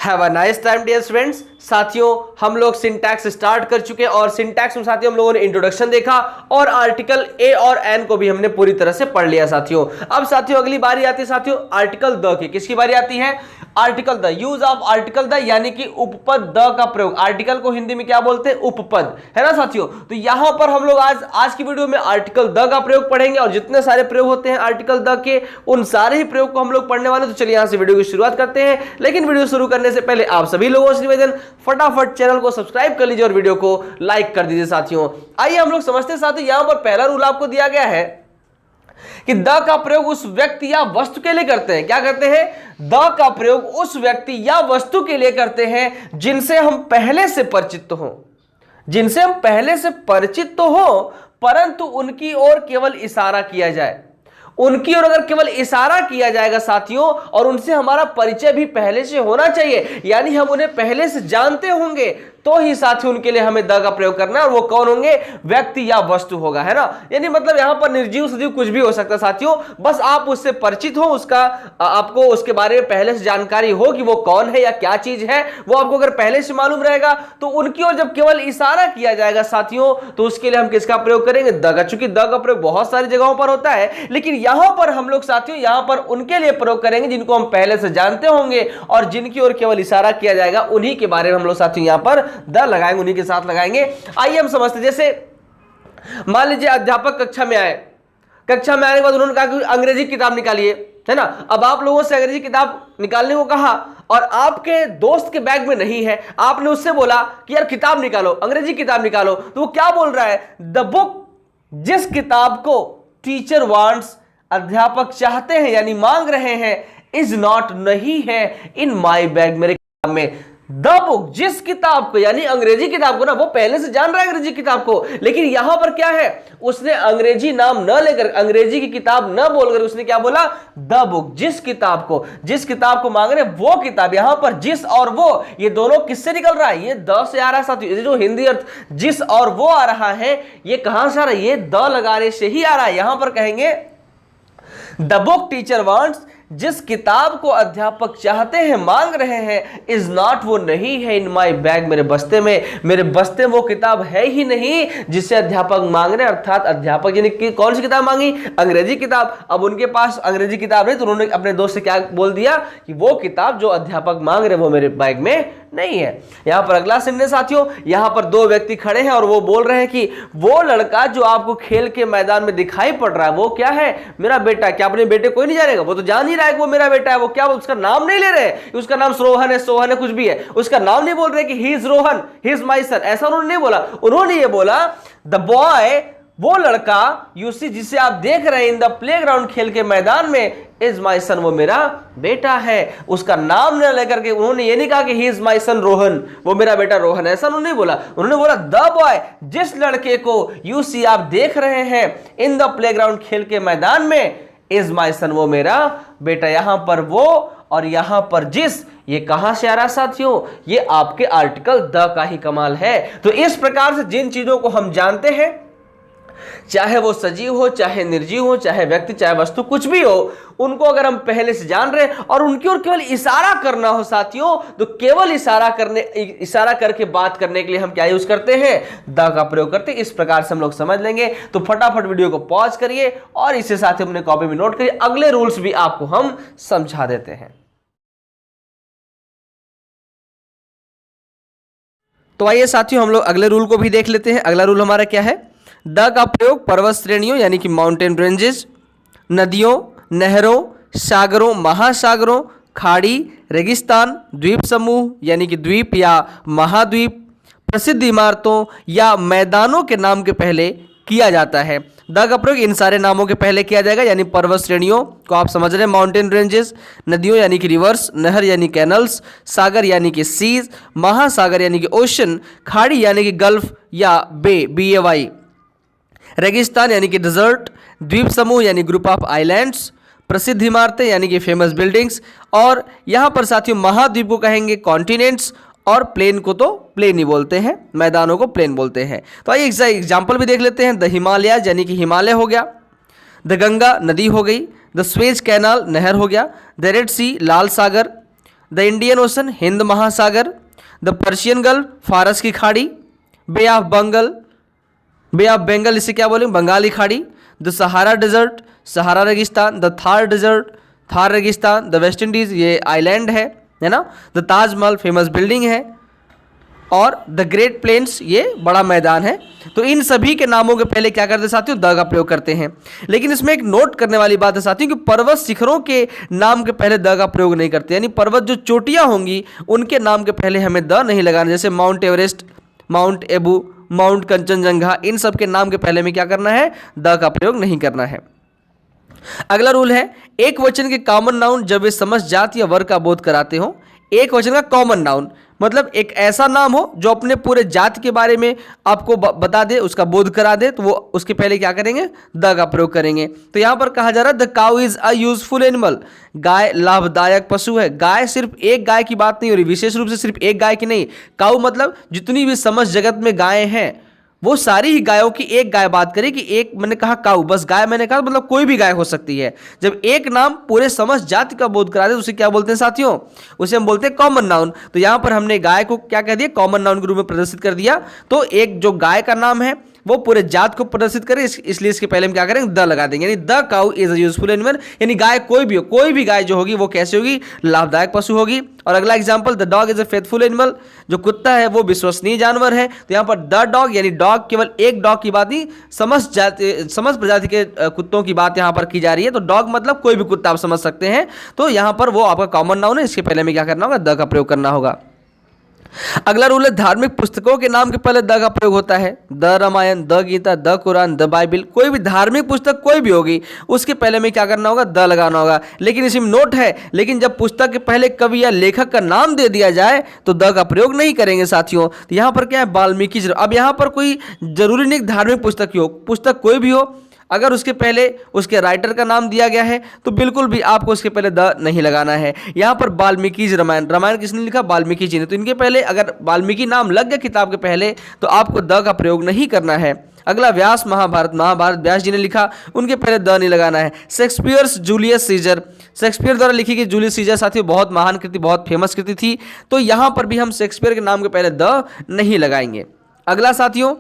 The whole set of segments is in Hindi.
Have a nice time dear students. साथियों हम लोग सिंटैक्स स्टार्ट कर चुके हैं और सिंटैक्स में साथियों हम लोगों ने इंट्रोडक्शन देखा और आर्टिकल ए और एन को भी हमने पूरी तरह से पढ़ लिया साथियों। अब साथियों अगली बारी आती है साथियों आर्टिकल द की। किसकी बारी आती है? Article the. Use of article the यानी कि उपपद द का प्रयोग। आर्टिकल को हिंदी में क्या बोलते हैं? उपपद, है ना साथियों। तो यहां पर हम लोग आज की वीडियो में आर्टिकल द का प्रयोग पढ़ेंगे और जितने सारे प्रयोग होते हैं आर्टिकल द के उन सारे ही प्रयोग को हम लोग पढ़ने वाले। तो चलिए यहां से वीडियो की शुरुआत करते हैं, लेकिन वीडियो शुरू करने से पहले आप सभी लोगों से निवेदन, फटाफट चैनल को सब्सक्राइब कर लीजिए और वीडियो को लाइक कर दीजिए साथियों। आइए हम लोग समझते हैं साथियों, यहां पर पहला रूल आपको दिया गया है कि द का प्रयोग उस व्यक्ति या वस्तु के लिए करते हैं। क्या करते हैं? द का प्रयोग उस व्यक्ति या वस्तु के लिए करते हैं जिनसे हम पहले से परिचित तो हो, जिनसे हम पहले से परिचित तो हो परंतु उनकी ओर केवल इशारा किया जाए। उनकी ओर अगर केवल इशारा किया जाएगा साथियों और उनसे हमारा परिचय भी पहले से होना चाहिए, यानी हम उन्हें पहले से जानते होंगे, तो ही साथियों उनके लिए हमें द का प्रयोग करना है। और वो कौन होंगे? व्यक्ति या वस्तु होगा, है ना। यानी मतलब यहां पर निर्जीव सजीव कुछ भी हो सकता है साथियों, बस आप उससे परिचित हो, उसका आपको उसके बारे में पहले से जानकारी हो कि वो कौन है या क्या चीज है, वो आपको अगर पहले से मालूम रहेगा तो उनकी ओर जब केवल इशारा किया जाएगा साथियों तो उसके लिए हम किसका प्रयोग करेंगे? द का। चूंकि द का प्रयोग बहुत सारी जगहों पर होता है, लेकिन यहां पर हम लोग साथियों यहां पर उनके लिए प्रयोग करेंगे जिनको हम पहले से जानते होंगे और जिनकी ओर केवल इशारा किया जाएगा, उन्हीं के बारे में हम लोग साथियों यहां पर द लगाएंगे, उन्हीं के साथ लगाएंगे। आइए हम समझते हैं। जैसे मान लीजिए अध्यापक कक्षा में आए, कक्षा में आने के बाद उन्होंने कहा कि अंग्रेजी किताब निकालिए, है ना। अब आप लोगों से अंग्रेजी किताब निकालने को कहा और आपके दोस्त के बैग में नहीं है, आपने उससे बोला कि यार किताब निकालो, अंग्रेजी किताब निकालो, तो वो क्या बोल रहा है? द बुक, जिस किताब को टीचर वांट्स, अध्यापक चाहते हैं यानी मांग रहे हैं, इज नॉट, नहीं है, इन माई बैग, मेरे किताब में। द बुक, जिस किताब को, यानी अंग्रेजी किताब को ना, वो पहले से जान रहा है अंग्रेजी किताब को, लेकिन यहां पर क्या है? उसने अंग्रेजी नाम न लेकर, अंग्रेजी की किताब न बोलकर उसने क्या बोला? द बुक, जिस किताब को, जिस किताब को मांग रहे वो किताब। यहां पर जिस और वो, ये दोनों किससे निकल रहा है? ये द से आ रहा है साथियों। ये जो हिंदी अर्थ जिस और वो आ रहा है, ये कहां से आ रहा है? ये द लगाने से ही आ रहा है। यहां पर कहेंगे द बुक टीचर वांट्स, जिस किताब को अध्यापक चाहते हैं, मांग रहे हैं, इज नॉट, वो नहीं है, इन माई बैग, मेरे बस्ते में, मेरे बस्ते में वो किताब है ही नहीं जिसे अध्यापक मांग रहे हैं। अर्थात अध्यापक ने कौन सी किताब मांगी? अंग्रेजी किताब। अब उनके पास अंग्रेजी किताब नहीं तो उन्होंने अपने दोस्त से क्या बोल दिया कि वो किताब जो अध्यापक मांग रहे वो मेरे बैग में नहीं है। यहां पर अगला सेंटेंस साथियों, यहां पर दो व्यक्ति खड़े हैं और वो बोल रहे हैं कि वो लड़का जो आपको खेल के मैदान में दिखाई पड़ रहा है वो क्या है? मेरा बेटा। क्या अपने बेटे कोई नहीं जानेगा? वो तो जान ही रहा है कि वो मेरा बेटा है। वो क्या, उसका नाम नहीं ले रहे, उसका नाम रोहन है, सोहन है, कुछ भी है, उसका नाम नहीं बोल रहे कि he is Rohan, he is my son, ऐसा उन्होंने नहीं बोला। उन्होंने ये बोला द बॉय, वो लड़का, यू सी, जिसे आप देख रहे हैं इन द प्लेग्राउंड, खेल के मैदान में, इज माई सन, वो मेरा बेटा है। उसका नाम न लेकर के उन्होंने ये नहीं कहा कि ही इज माई सन रोहन, वो मेरा बेटा रोहन, ऐसा उन्होंने नहीं बोला। उन्होंने बोला द बॉय, जिस लड़के को यू सी, आप देख रहे हैं इन द प्लेग्राउंड, खेल के मैदान में, इज माई सन, वो मेरा बेटा। यहां पर वो और यहां पर जिस, ये कहां से आ रहा साथियों? ये आपके आर्टिकल द का ही कमाल है। तो इस प्रकार से जिन चीजों को हम जानते हैं, चाहे वो सजीव हो, चाहे निर्जीव हो, चाहे व्यक्ति, चाहे वस्तु, कुछ भी हो, उनको अगर हम पहले से जान रहे हैं और उनकी ओर केवल इशारा करना हो साथियों, तो केवल इशारा करके बात करने के लिए हम क्या यूज करते हैं? द का प्रयोग करते हैं। इस प्रकार से हम लोग समझ लेंगे। तो फटाफट वीडियो को पॉज करिए और इसे साथ ही अपने कॉपी में नोट करिए। अगले रूल्स भी आपको हम समझा देते हैं। तो आइए साथियों हम लोग अगले रूल को भी देख लेते हैं। अगला रूल हमारा क्या है? द का प्रयोग पर्वत श्रेणियों यानी कि माउंटेन रेंजेस, नदियों, नहरों, सागरों, महासागरों, खाड़ी, रेगिस्तान, द्वीप समूह यानी कि द्वीप या महाद्वीप, प्रसिद्ध इमारतों या मैदानों के नाम के पहले किया जाता है। द का प्रयोग इन सारे नामों के पहले किया जाएगा, यानी पर्वत श्रेणियों को आप समझ रहे हैं, माउंटेन रेंजेस, नदियों यानी कि रिवर्स, नहर यानी कैनल्स, सागर यानी कि सीज, महासागर यानी कि ओशन, खाड़ी यानी कि गल्फ या बे, BAY, रेगिस्तान यानी कि डिजर्ट, द्वीप समूह यानी ग्रुप ऑफ आइलैंड्स, प्रसिद्ध इमारतें यानी कि फेमस बिल्डिंग्स, और यहाँ पर साथियों महाद्वीप को कहेंगे कॉन्टिनेंट्स, और प्लेन को तो प्लेन ही बोलते हैं, मैदानों को प्लेन बोलते हैं। तो आइए एग्जाम्पल भी देख लेते हैं। द हिमालयाज यानी कि हिमालय हो गया, द गंगा नदी हो गई, द स्वेज कैनाल नहर हो गया, द रेड सी लाल सागर, द इंडियन ओशन, हिंद महासागर, द पर्शियन गल्फ, फारस की खाड़ी, बे ऑफ बंगाल, इसे क्या बोलेंगे, बंगाली खाड़ी, द सहारा डेजर्ट, सहारा रेगिस्तान, द थार डेजर्ट, थार रेगिस्तान, द वेस्ट इंडीज, ये आइलैंड है ना, द ताजमहल फेमस बिल्डिंग है, और द ग्रेट प्लेन्स, ये बड़ा मैदान है। तो इन सभी के नामों के पहले क्या करते साथियों, द का प्रयोग करते हैं। लेकिन इसमें एक नोट करने वाली बात है साथियों कि पर्वत शिखरों के नाम के पहले द का प्रयोग नहीं करते, यानी पर्वत जो चोटियां होंगी उनके नाम के पहले हमें द नहीं लगाना, जैसे Mount Everest, Mount Abu, Mount Kanchenjunga, इन सब के नाम के पहले में क्या करना है, द का प्रयोग नहीं करना है। अगला रूल है, एक वचन के कॉमन नाउन जब वे समस्त जाति या वर्ग का बोध कराते हो। एक वचन का कॉमन नाउन मतलब एक ऐसा नाम हो जो अपने पूरे जाति के बारे में आपको बता दे, उसका बोध करा दे, तो वो उसके पहले क्या करेंगे, द का प्रयोग करेंगे। तो यहां पर कहा जा रहा है the cow is a useful animal, गाय लाभदायक पशु है। गाय सिर्फ एक गाय की बात नहीं हो रही, विशेष रूप से सिर्फ एक गाय की नहीं, काउ मतलब जितनी भी समस्त जगत में गायें हैं वो सारी ही गायों की एक गाय बात करें कि एक, मैंने कहा काऊ, बस गाय मैंने कहा मतलब कोई भी गाय हो सकती है। जब एक नाम पूरे समस्त जाति का बोध करा दे तो उसे क्या बोलते हैं साथियों, उसे हम बोलते हैं कॉमन नाउन। तो यहां पर हमने गाय को क्या कह दिया, कॉमन नाउन के रूप में प्रदर्शित कर दिया। तो एक जो गाय का नाम है वो पूरे जात को प्रदर्शित करे, इसलिए इसके पहले हम क्या करेंगे, द लगा देंगे, यानी the cow is a useful animal, यानी गाय कोई भी हो, कोई भी गाय जो होगी वो कैसे होगी, लाभदायक पशु होगी। और अगला example, the dog is a faithful animal, जो कुत्ता है वो विश्वसनीय जानवर है। तो यहां पर द डॉग यानी डॉग केवल एक डॉग की बात नहीं, समस्त प्रजाति के कुत्तों की बात यहां पर की जा रही है। तो डॉग मतलब कोई भी कुत्ता आप समझ सकते हैं। तो यहां पर वो आपका कॉमन नाउन है, इसके पहले में क्या करना होगा, द का प्रयोग करना होगा। अगला रूल है, धार्मिक पुस्तकों के नाम के पहले द का प्रयोग होता है। The Ramayana, the Gita, the Quran, the Bible, कोई भी धार्मिक पुस्तक कोई भी होगी उसके पहले में क्या करना होगा, द लगाना होगा। लेकिन इसमें नोट है, लेकिन जब पुस्तक के पहले कवि या लेखक का नाम दे दिया जाए तो द का प्रयोग नहीं करेंगे साथियों। तो यहां पर क्या है, वाल्मीकि। अब यहां पर कोई जरूरी नहीं धार्मिक पुस्तक ही हो, पुस्तक कोई भी हो, अगर उसके पहले उसके राइटर का नाम दिया गया है तो बिल्कुल भी आपको उसके पहले द नहीं लगाना है। यहां पर वाल्मीकि रामायण, रामायण किसने लिखा, वाल्मीकि जी ने, तो इनके पहले अगर वाल्मीकि नाम लग गया किताब के पहले तो आपको द का प्रयोग नहीं करना है। अगला व्यास महाभारत, महाभारत व्यास जी ने लिखा, उनके पहले द नहीं लगाना है। शेक्सपियर्स जूलियस सीजर, शेक्सपियर द्वारा लिखी गई जूलियस सीजर साथियों बहुत महान कृति, बहुत फेमस कृति थी, तो यहां पर भी हम शेक्सपियर के नाम के पहले द नहीं लगाएंगे। अगला साथियों,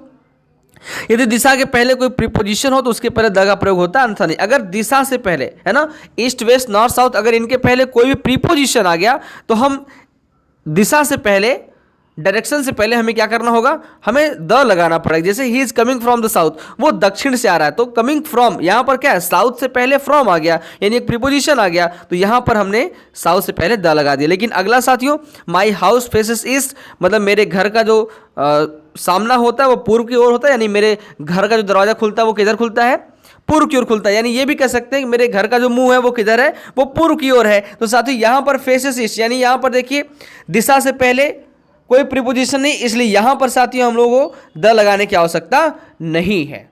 यदि दिशा के पहले कोई प्रीपोजिशन हो तो उसके पहले द का प्रयोग होता है, अन्यथा नहीं। अगर दिशा से पहले, है ना, ईस्ट वेस्ट नॉर्थ साउथ, अगर इनके पहले कोई भी प्रीपोजिशन आ गया तो हम दिशा से पहले, डायरेक्शन से पहले हमें क्या करना होगा, हमें द लगाना पड़ेगा। जैसे he is coming from the south, वो दक्षिण से आ रहा है, तो कमिंग फ्रॉम यहां पर क्या है, साउथ से पहले फ्रॉम आ गया, यानी एक प्रीपोजिशन आ गया, तो यहां पर हमने साउथ से पहले द लगा दिया। लेकिन अगला साथियों, माई हाउस फेसेस ईस्ट, मतलब मेरे घर का जो सामना होता है वो पूर्व की ओर होता है, यानी मेरे घर का जो दरवाजा खुलता है वो किधर खुलता है, पूर्व की ओर खुलता है। यानी ये भी कह सकते हैं कि मेरे घर का जो मुंह है वो किधर है, वो पूर्व की ओर है। तो साथियों यहां पर फेसेस ईस्ट, यानी यहां पर देखिए दिशा से पहले कोई प्रीपोजिशन नहीं, इसलिए यहां पर साथियों हम लोगों को द लगाने की आवश्यकता नहीं है।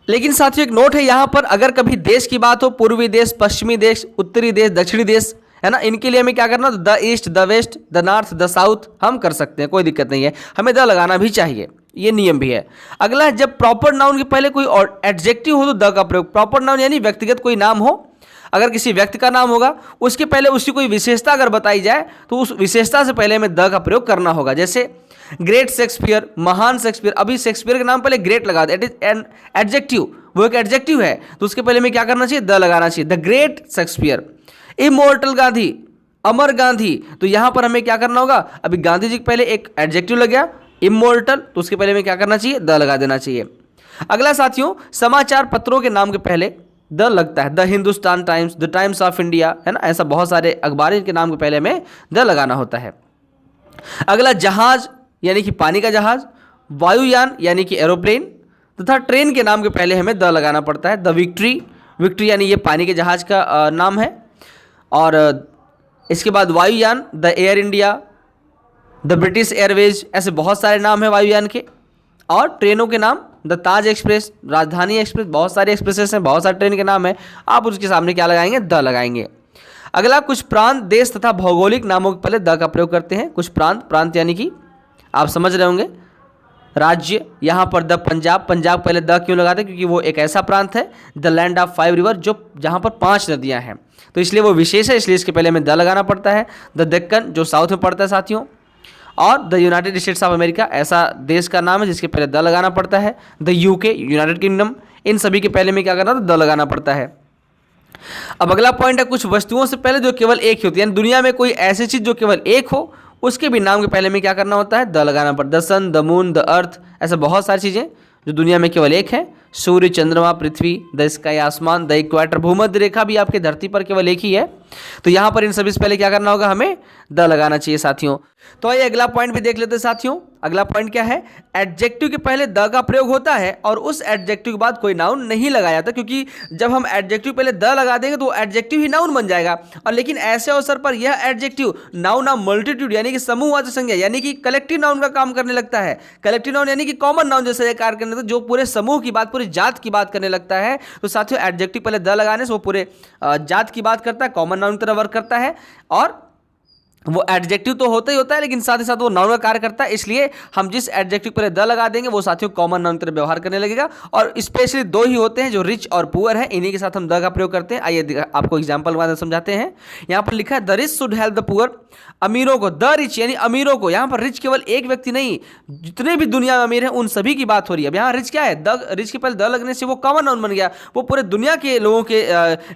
लेकिन साथियों एक नोट है, यहां पर अगर कभी देश की बात हो, पूर्वी देश, पश्चिमी देश, उत्तरी देश, दक्षिणी देश, है ना, इनके लिए हमें क्या करना, the east, the west, the north, the south हम कर सकते हैं, कोई दिक्कत नहीं है, हमें द लगाना भी चाहिए, ये नियम भी है। अगला है, जब प्रॉपर नाउन के पहले कोई और एडजेक्टिव हो तो द का प्रयोग। प्रॉपर नाउन यानी व्यक्तिगत कोई नाम हो, अगर किसी व्यक्ति का नाम होगा उसके पहले उसकी कोई विशेषता अगर बताई जाए तो उस विशेषता से पहले हमें द का प्रयोग करना होगा। जैसे ग्रेट शेक्सपियर, महान शेक्सपियर, अभी शेक्सपियर के नाम पहले ग्रेट लगा दे, इट इज एन एडजेक्टिव, वो एक एडजेक्टिव है, तो उसके पहले में क्या करना चाहिए, द लगाना चाहिए, the great Shakespeare. Immortal Gandhi, अमर गांधी, तो यहां पर हमें क्या करना होगा, अभी गांधी जी के पहले एक एडजेक्टिव लग गया इमोर्टल, तो उसके पहले में क्या करना चाहिए, द लगा देना चाहिए। अगला साथियों, समाचार पत्रों के नाम के पहले द लगता है, the Hindustan times, the times of India, है ना, ऐसा बहुत सारे अखबार के नाम के पहले में द लगाना होता है। अगला जहाज यानी कि पानी का जहाज, वायुयान यानी कि एरोप्लेन, तथा ट्रेन के नाम के पहले हमें द लगाना पड़ता है। द विक्ट्री, विक्ट्री यानी ये पानी के जहाज का नाम है, और इसके बाद वायुयान, the air India, the British Airways, ऐसे बहुत सारे नाम हैं वायुयान के। और ट्रेनों के नाम, द ताज एक्सप्रेस, राजधानी एक्सप्रेस, बहुत सारे एक्सप्रेसेस हैं, बहुत सारे ट्रेन के नाम हैं, आप उसके सामने क्या लगाएंगे, द लगाएंगे। अगला, कुछ प्रांत, देश तथा भौगोलिक नामों के पहले द का प्रयोग करते हैं। कुछ प्रांत, प्रांत यानी कि आप समझ रहे होंगे राज्य यहाँ पर द पंजाब, पंजाब पहले द क्यों लगाते हैं, क्योंकि वो एक ऐसा प्रांत है, द लैंड ऑफ 5 रिवर, जो जहाँ पर 5 नदियाँ हैं, तो इसलिए वो विशेष है, इसलिए इसके पहले हमें द लगाना पड़ता है। द दक्कन जो साउथ में पड़ता है साथियों, और the United states of America ऐसा देश का नाम है जिसके पहले द लगाना पड़ता है। द यूके यूनाइटेड किंगडम, इन सभी के पहले में क्या करना, तो द लगाना पड़ता है। अब अगला पॉइंट है कुछ वस्तुओं से पहले जो केवल एक ही होती है, यानी दुनिया में कोई ऐसी चीज जो केवल एक हो उसके भी नाम के पहले में क्या करना होता है, द लगाना पड़ता है। The sun, the moon, the earth, ऐसे बहुत सारी चीजें जो दुनिया में केवल एक है, सूर्य, चंद्रमा, पृथ्वी, द स्काई आसमान, द इक्वेटर, भूमध्य रेखा भी आपकी धरती पर केवल एक ही है, तो यहां पर इन सभी से पहले क्या करना होगा, हमें द लगाना चाहिए साथियों। तो आइए अगला पॉइंट भी देख लेते हैं साथियों। अगला पॉइंट क्या है, एडजेक्टिव के पहले द का प्रयोग होता है और उस एडजेक्टिव के बाद कोई नाउन नहीं लगाया जाता, क्योंकि जब हम एडजेक्टिव पहले द लगा देंगे तो एडजेक्टिव ही नाउन बन जाएगा। और लेकिन ऐसे अवसर पर यह एडजेक्टिव नाउन ऑफ मल्टीट्यूड यानी कि समूहवाचक संज्ञा यानी कि कलेक्टिव नाउन का काम करने लगता है। कलेक्टिव नाउन यानी कि कॉमन नाउन जैसे ये कार्य करने लगता है, जो पूरे समूह की बात, पूरी जात की बात करने लगता है। तो साथियों एडजेक्टिव पहले द लगाने से वो पूरे जात की बात करता है, कॉमन नाउन की तरह वर्क करता है, और वो एडजेक्टिव तो होता ही होता है लेकिन साथ ही साथ वो नाउन का कार्य करता है। इसलिए हम जिस एडजेक्टिव पर द लगा देंगे वो साथियों कॉमन नाउन की तरह व्यवहार करने लगेगा। और स्पेशली दो ही होते हैं जो रिच और पुअर है, इन्हीं के साथ हम द का प्रयोग करते हैं। आइए आपको एग्जांपल के माध्यम से समझाते हैं। यहाँ पर लिखा है the rich should help the poor, अमीरों को, द रिच यानी अमीरों को, यहाँ पर रिच केवल एक व्यक्ति नहीं, जितने भी दुनिया में अमीर हैं उन सभी की बात हो रही है। अब यहाँ रिच क्या है, द रिच के पहले द लगने से वो कॉमन नाउन बन गया, वो पूरे दुनिया के लोगों के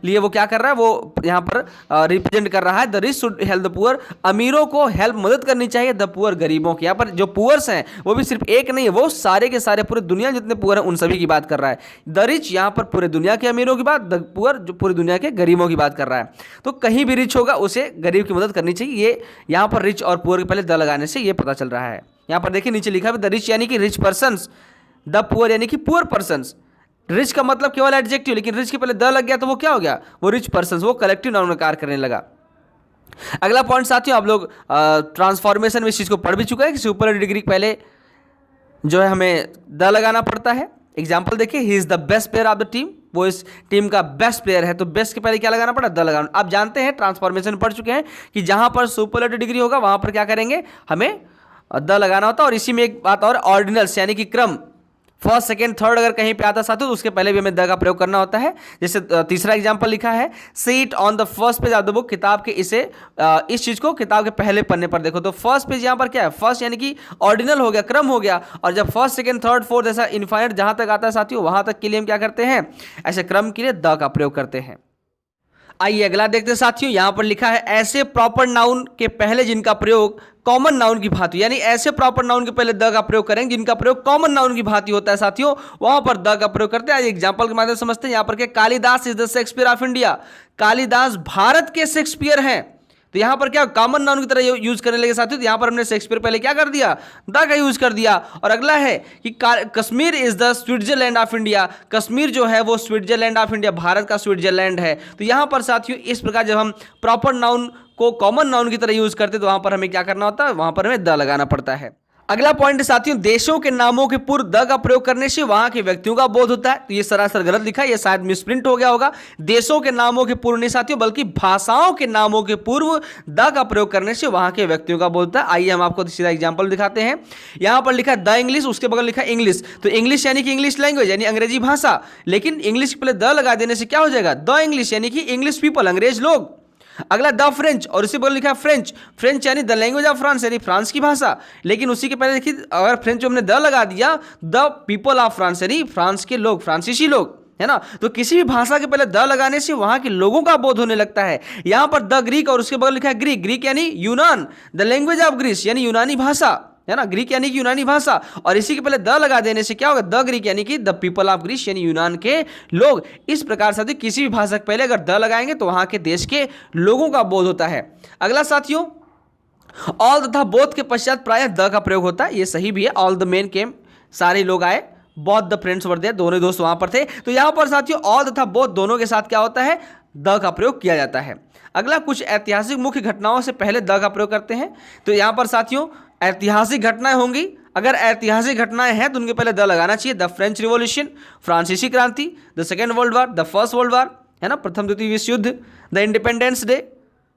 लिए वो क्या कर रहा है, वो यहाँ पर रिप्रेजेंट कर रहा है। The rich should help the poor, अमीरों को हेल्प मदद करनी चाहिए, द पुअर गरीबों की। यहाँ पर जो पुअर्स हैं वो भी सिर्फ एक नहीं है, वो सारे के सारे पूरे दुनिया जितने पुअर हैं उन सभी की बात कर रहा है। द रिच यहाँ पर पूरे दुनिया के अमीरों की बात, द पुअर जो पूरी दुनिया के गरीबों की बात कर रहा है। तो कहीं भी रिच होगा उसे गरीब की मदद करनी चाहिए, ये यहाँ पर रिच और पुअर के पहले द लगाने से ये पता चल रहा है। यहाँ पर देखिए नीचे लिखा है द रिच यानी कि रिच पर्सन्स, द पुअर यानी कि पुअर पर्सन्स। रिच का मतलब केवल एडजेक्टिव, लेकिन रिच के पहले द लग गया तो वो क्या हो गया, वो रिच पर्सन्स, वो कलेक्टिव नाउन का कार्य करने लगा। अगला पॉइंट साथियों, आप लोग ट्रांसफॉर्मेशन में इस चीज को पढ़ भी चुका है कि सुपरलेटिव डिग्री पहले जो है हमें द लगाना पड़ता है। एग्जांपल देखिए, he is the best player of the team, वो इस टीम का बेस्ट प्लेयर है, तो बेस्ट के पहले क्या लगाना पड़ा, द लगाना। आप जानते हैं ट्रांसफॉर्मेशन पढ़ चुके हैं कि जहां पर सुपरलेटिव डिग्री होगा वहां पर क्या करेंगे, हमें द लगाना होता है। और इसी में एक बात और, ऑर्डिनल्स यानी कि क्रम, फर्स्ट सेकेंड थर्ड अगर कहीं पे आता साथियों तो उसके पहले भी हमें द का प्रयोग करना होता है। जैसे तीसरा एग्जांपल लिखा है, seat on the first page of the book, किताब के इस चीज को किताब के पहले पन्ने पर देखो। तो फर्स्ट पेज यहाँ पर क्या है, फर्स्ट यानी कि ऑर्डिनल हो गया, क्रम हो गया। और जब फर्स्ट सेकेंड थर्ड फोर्थ ऐसा इनफाइनाइट जहां तक आता है साथियों, वहां तक के लिए हम क्या करते हैं, ऐसे क्रम के लिए द का प्रयोग करते हैं। आइए अगला देखते हैं साथियों, यहां पर लिखा है ऐसे प्रॉपर नाउन के पहले जिनका प्रयोग कॉमन नाउन की भांति, यानी ऐसे प्रॉपर नाउन के पहले द का प्रयोग करेंगे जिनका प्रयोग कॉमन नाउन की भांति होता है साथियों, वहां पर द का प्रयोग करते हैं। एग्जांपल के माध्यम से समझते हैं। यहां पर क्या, Kalidas is the Shakespeare of India, Kalidas Bharat के शेक्सपियर हैं। तो यहां पर क्या, कॉमन नाउन की तरह यूज करने लगे साथियों, तो यहां पर हमने शेक्सपियर पहले क्या कर दिया, द का यूज कर दिया। और अगला है कि Kashmir is the Switzerland of India, Kashmir जो है वो स्विट्जरलैंड ऑफ इंडिया, भारत का स्विट्जरलैंड है। तो यहां पर साथियों इस प्रकार जब हम प्रॉपर नाउन को कॉमन नाउन की तरह यूज करते तो वहां पर हमें क्या करना होता है, वहां पर हमें द लगाना पड़ता है। अगला पॉइंट साथियों, देशों के नामों के पूर्व द का प्रयोग करने से वहां के व्यक्तियों का बोध होता है। तो ये सरासर गलत लिखा है, ये शायद मिसप्रिंट हो गया होगा। देशों के नामों के पूर्व नहीं साथियों, बल्कि भाषाओं के नामों के पूर्व द का प्रयोग करने से वहां के व्यक्तियों का बोध होता है। आइए हम आपको सीधा एग्जांपल दिखाते हैं। यहां पर लिखा द इंग्लिश, उसके बगल लिखा इंग्लिश। तो इंग्लिश यानी कि इंग्लिश लैंग्वेज यानी अंग्रेजी भाषा, लेकिन इंग्लिश के पहले द लगा देने से क्या हो जाएगा, द इंग्लिश यानी कि इंग्लिश पीपल, अंग्रेज लोग। अगला द फ्रेंच, और उसी बगल लिखा है फ्रेंच, फ्रेंच यानी द लैंग्वेज ऑफ फ्रांस यानी फ्रांस की भाषा, लेकिन उसी के पहले देखिए अगर फ्रेंच में हमने द लगा दिया, द पीपल ऑफ फ्रांस यानी फ्रांस के लोग, फ्रांसीसी लोग, है ना। तो किसी भी भाषा के पहले द लगाने से वहां के लोगों का बोध होने लगता है। यहां पर द ग्रीक, और उसके बगल लिखा है ग्रीक, ग्रीक यानी यूनान, द लैंग्वेज ऑफ ग्रीस यानी यूनानी भाषा, है ना, ग्रीक यानी कि यूनानी भाषा। और इसी के पहले द लगा देने से क्या होगा, द ग्रीक यानी कि द पीपल ऑफ ग्रीस यानी यूनान के लोग। इस प्रकार से किसी भी भाषा के पहले अगर द लगाएंगे तो वहां के देश के लोगों का बोध होता है। अगला साथियों, ऑल तथा बोथ के पश्चात प्रायः द का प्रयोग होता है। ये सही भी है, ऑल द मेन केम, सारे लोग आए, both the friends were there, दोनों दोस्त वहां पर थे। तो यहां पर साथियों ऑल तथा बोथ दोनों के साथ क्या होता है, द का प्रयोग किया जाता है। अगला, कुछ ऐतिहासिक मुख्य घटनाओं से पहले द का प्रयोग करते हैं। तो यहां पर साथियों ऐतिहासिक घटनाएं होंगी, अगर ऐतिहासिक घटनाएं हैं तो उनके पहले द लगाना चाहिए। द फ्रेंच रिवॉल्यूशन, फ्रांसीसी क्रांति, the second world war, the first world war, है ना, प्रथम द्वितीय विश्व युद्ध, द इंडिपेंडेंस डे,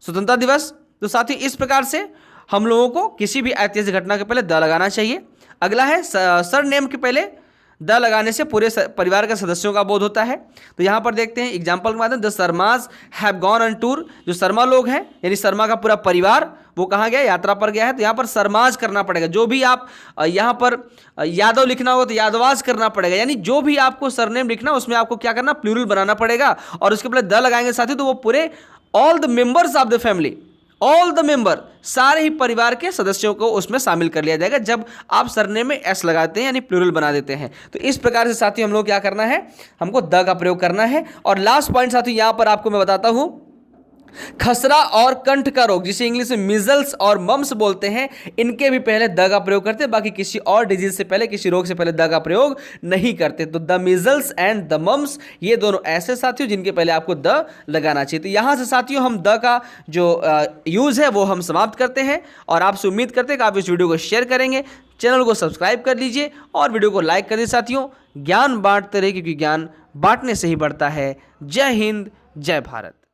स्वतंत्रता दिवस। तो साथियों इस प्रकार से हम लोगों को किसी भी ऐतिहासिक घटना के पहले द लगाना चाहिए। अगला है सर नेम के पहले द लगाने से पूरे परिवार के सदस्यों का बोध होता है। तो यहाँ पर देखते हैं एग्जाम्पल के माध्यम, the Sharma's have gone on tour, जो शर्मा लोग हैं यानी शर्मा का पूरा परिवार वो कहाँ गया, यात्रा पर गया है। तो यहाँ पर शर्माज करना पड़ेगा, जो भी आप यहाँ पर यादव लिखना होगा तो यादवाज करना पड़ेगा, यानी जो भी आपको सरनेम लिखना उसमें आपको क्या करना, प्लूरल बनाना पड़ेगा और उसके पहले द लगाएंगे साथी, तो वो पूरे all the members of the family, all the member, सारे ही परिवार के सदस्यों को उसमें शामिल कर लिया जाएगा जब आप सरनेम में एस लगाते हैं यानी प्लूरल बना देते हैं। तो इस प्रकार से साथियों हम लोग क्या करना है, हमको द का प्रयोग करना है। और लास्ट पॉइंट साथियों यहां पर आपको मैं बताता हूं, खसरा और कंठ का रोग जिसे इंग्लिश में मिजल्स और मम्स बोलते हैं, इनके भी पहले द का प्रयोग करते हैं, बाकी किसी और डिजीज से पहले, किसी रोग से पहले द का प्रयोग नहीं करते। तो the measles and the mumps ये दोनों ऐसे साथियों जिनके पहले आपको द लगाना चाहिए। तो यहां से साथियों हम द का जो यूज है वो हम समाप्त करते हैं और आपसे उम्मीद करते हैं कि आप इस वीडियो को शेयर करेंगे, चैनल को सब्सक्राइब कर लीजिए और वीडियो को लाइक कर दीजिए। साथियों ज्ञान बांटते रहिए क्योंकि ज्ञान बांटने से ही बढ़ता है। जय हिंद, जय भारत।